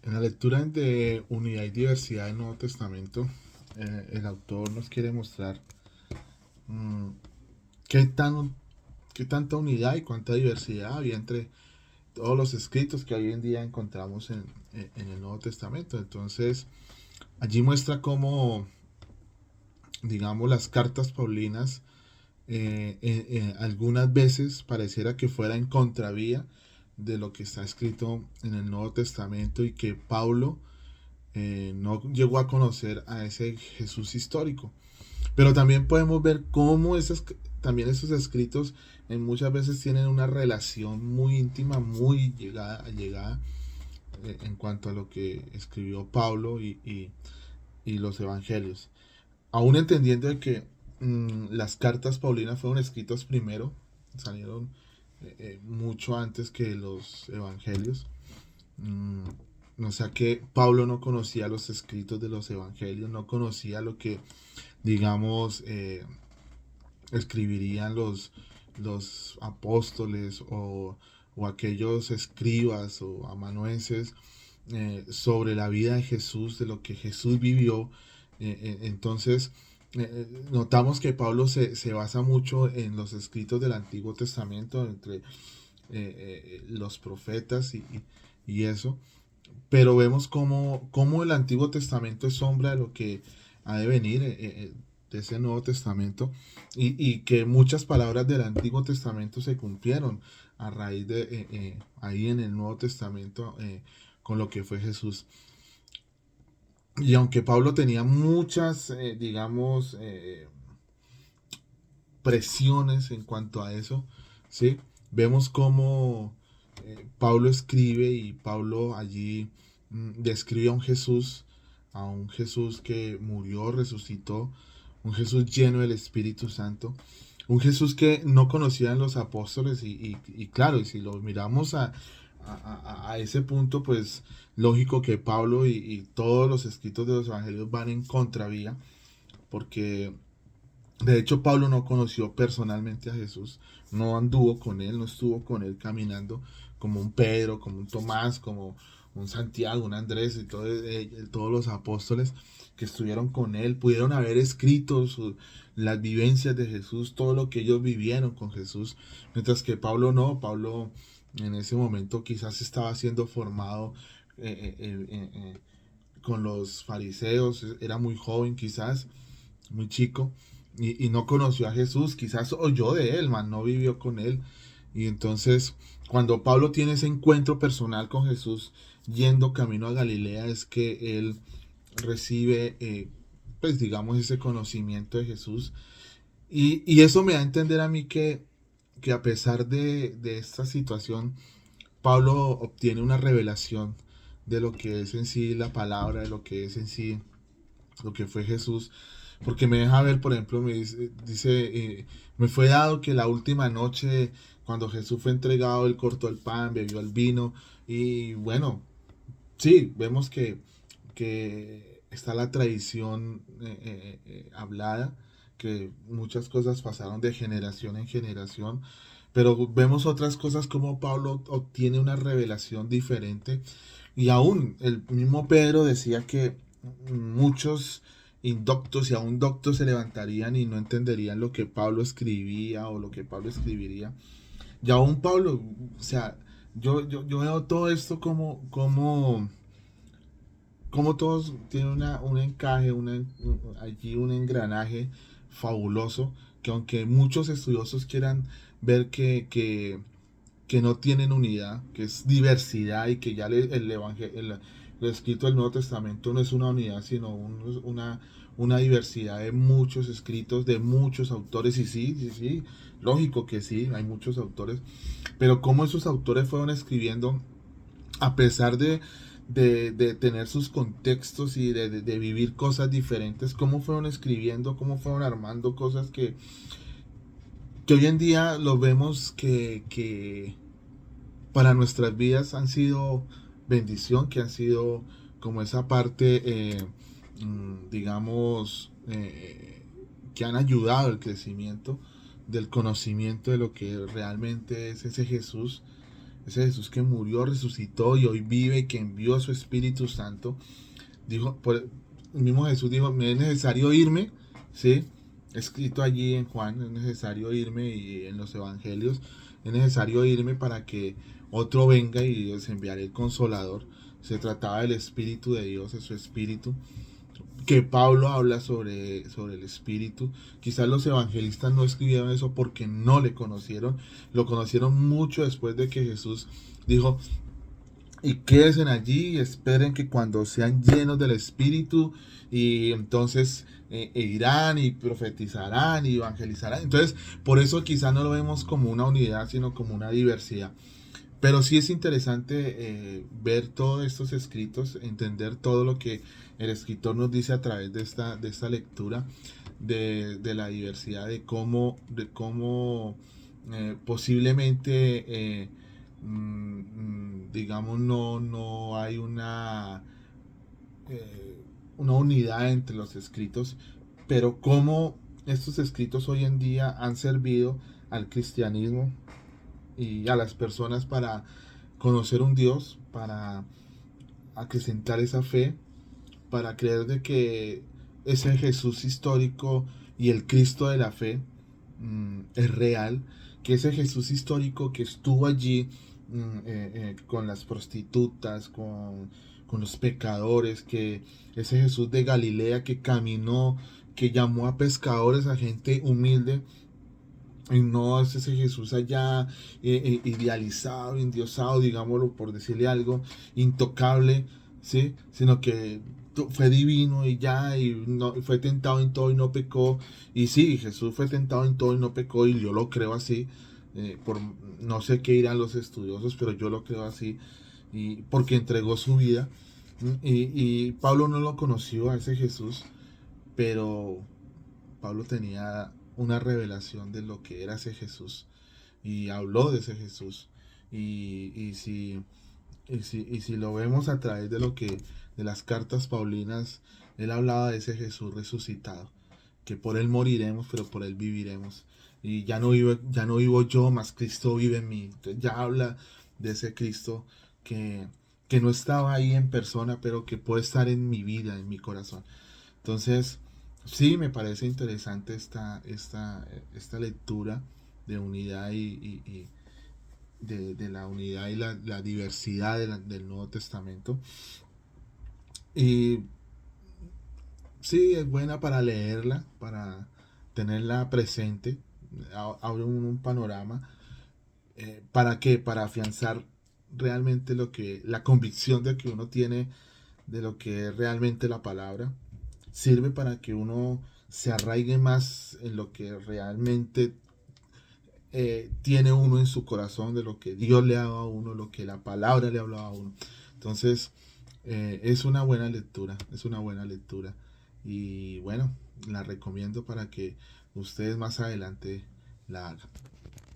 En la lectura de Unidad y Diversidad del Nuevo Testamento, el autor nos quiere mostrar mm, qué, tan, qué tanta unidad y cuánta diversidad había entre todos los escritos que hoy en día encontramos en el Nuevo Testamento. Entonces, allí muestra cómo, digamos, las cartas paulinas algunas veces pareciera que fuera en contravía de lo que está escrito en el Nuevo Testamento y que Pablo no llegó a conocer a ese Jesús histórico. Pero también podemos ver cómo también esos escritos muchas veces tienen una relación muy íntima, muy llegada en cuanto a lo que escribió Pablo y los evangelios. Aún entendiendo de que las cartas paulinas fueron escritas primero, salieron mucho antes que los evangelios. Mm, o sea que Pablo no conocía los escritos de los evangelios, no conocía lo que, digamos, escribirían los apóstoles o aquellos escribas o amanuenses sobre la vida de Jesús, de lo que Jesús vivió. Entonces, notamos que Pablo se basa mucho en los escritos del Antiguo Testamento, entre los profetas y eso, pero vemos cómo el Antiguo Testamento es sombra de lo que ha de venir de ese Nuevo Testamento y que muchas palabras del Antiguo Testamento se cumplieron a raíz de ahí en el Nuevo Testamento con lo que fue Jesús. Y aunque Pablo tenía muchas, digamos, presiones en cuanto a eso, ¿sí? Vemos cómo Pablo escribe y Pablo allí describe a un Jesús que murió, resucitó, un Jesús lleno del Espíritu Santo, un Jesús que no conocían los apóstoles y claro, y si lo miramos a ese punto, pues lógico que Pablo y todos los escritos de los evangelios van en contravía, porque de hecho, Pablo no conoció personalmente a Jesús, no anduvo con él, no estuvo con él caminando como un Pedro, como un Tomás, como un Santiago, un Andrés y todos los apóstoles que estuvieron con él, pudieron haber escrito las vivencias de Jesús, todo lo que ellos vivieron con Jesús, mientras que Pablo no, Pablo en ese momento quizás estaba siendo formado con los fariseos, era muy joven quizás, muy chico, y no conoció a Jesús, quizás oyó de él, mas no vivió con él. Y entonces, cuando Pablo tiene ese encuentro personal con Jesús, yendo camino a Galilea, es que él recibe, pues digamos, ese conocimiento de Jesús. Y eso me da a entender a mí que a pesar de esta situación, Pablo obtiene una revelación de lo que es en sí la palabra, de lo que es en sí lo que fue Jesús, porque me deja ver, por ejemplo, me fue dado que la última noche, cuando Jesús fue entregado, él cortó el pan, bebió el vino, y bueno, sí, vemos que está la tradición hablada, que muchas cosas pasaron de generación en generación, pero vemos otras cosas como Pablo obtiene una revelación diferente y aún el mismo Pedro decía que muchos indoctos y aún doctos se levantarían y no entenderían lo que Pablo escribía o lo que Pablo escribiría. Y aún Pablo, o sea, yo veo todo esto como todos tienen un encaje, allí un engranaje fabuloso, que aunque muchos estudiosos quieran ver que no tienen unidad, que es diversidad y que ya el evangelio, lo escrito del Nuevo Testamento no es una unidad, sino una diversidad de muchos escritos, de muchos autores, y sí, sí, sí, lógico que sí, hay muchos autores, pero cómo esos autores fueron escribiendo a pesar de tener sus contextos y de vivir cosas diferentes, cómo fueron escribiendo, cómo fueron armando cosas que hoy en día lo vemos que para nuestras vidas han sido bendición, que han sido como esa parte, digamos, que han ayudado al crecimiento del conocimiento de lo que realmente es ese Jesús ese Jesús que murió, resucitó y hoy vive, que envió a su Espíritu Santo, dijo, el mismo Jesús dijo, me es necesario irme, ¿sí? Escrito allí en Juan, es necesario irme, y en los evangelios, es necesario irme para que otro venga y les enviaré el Consolador. Se trataba del Espíritu de Dios, de su Espíritu, que Pablo habla sobre el Espíritu. Quizás los evangelistas no escribieron eso porque no le conocieron, lo conocieron mucho después de que Jesús dijo, y quédense allí y esperen que cuando sean llenos del Espíritu, y entonces irán y profetizarán y evangelizarán. Entonces, por eso quizás no lo vemos como una unidad, sino como una diversidad. Pero sí es interesante ver todos estos escritos, entender todo lo que el escritor nos dice a través de esta lectura, de la diversidad, de cómo posiblemente, digamos, no hay una unidad entre los escritos, pero cómo estos escritos hoy en día han servido al cristianismo y a las personas para conocer un Dios, para acrecentar esa fe, para creer de que ese Jesús histórico y el Cristo de la fe es real, que ese Jesús histórico que estuvo allí con las prostitutas, con los pecadores, que ese Jesús de Galilea que caminó, que llamó a pescadores, a gente humilde, y no es ese Jesús allá idealizado, endiosado, digámoslo por decirle algo, intocable, ¿sí? Sino que fue divino y ya, y no, fue tentado en todo y no pecó. Y sí, Jesús fue tentado en todo y no pecó, y yo lo creo así. Por, no sé qué dirán los estudiosos, pero yo lo creo así, y porque entregó su vida. Y Pablo no lo conoció a ese Jesús, pero Pablo tenía una revelación de lo que era ese Jesús y habló de ese Jesús. Y si lo vemos a través de las cartas paulinas, él hablaba de ese Jesús resucitado, que por él moriremos, pero por él viviremos. Y ya no vivo yo, mas Cristo vive en mí. Entonces ya habla de ese Cristo que, que no estaba ahí en persona, pero que puede estar en mi vida, en mi corazón. Entonces, sí, me parece interesante esta lectura de unidad y de la unidad y la diversidad del Nuevo Testamento. Y sí, es buena para leerla, para tenerla presente, abre un panorama. ¿Para qué? Para afianzar realmente la convicción de que uno tiene de lo que es realmente la palabra. Sirve para que uno se arraigue más en lo que realmente tiene uno en su corazón, de lo que Dios le ha dado a uno, lo que la palabra le ha hablado a uno. Entonces, es una buena lectura, es una buena lectura. Y bueno, la recomiendo para que ustedes más adelante la hagan.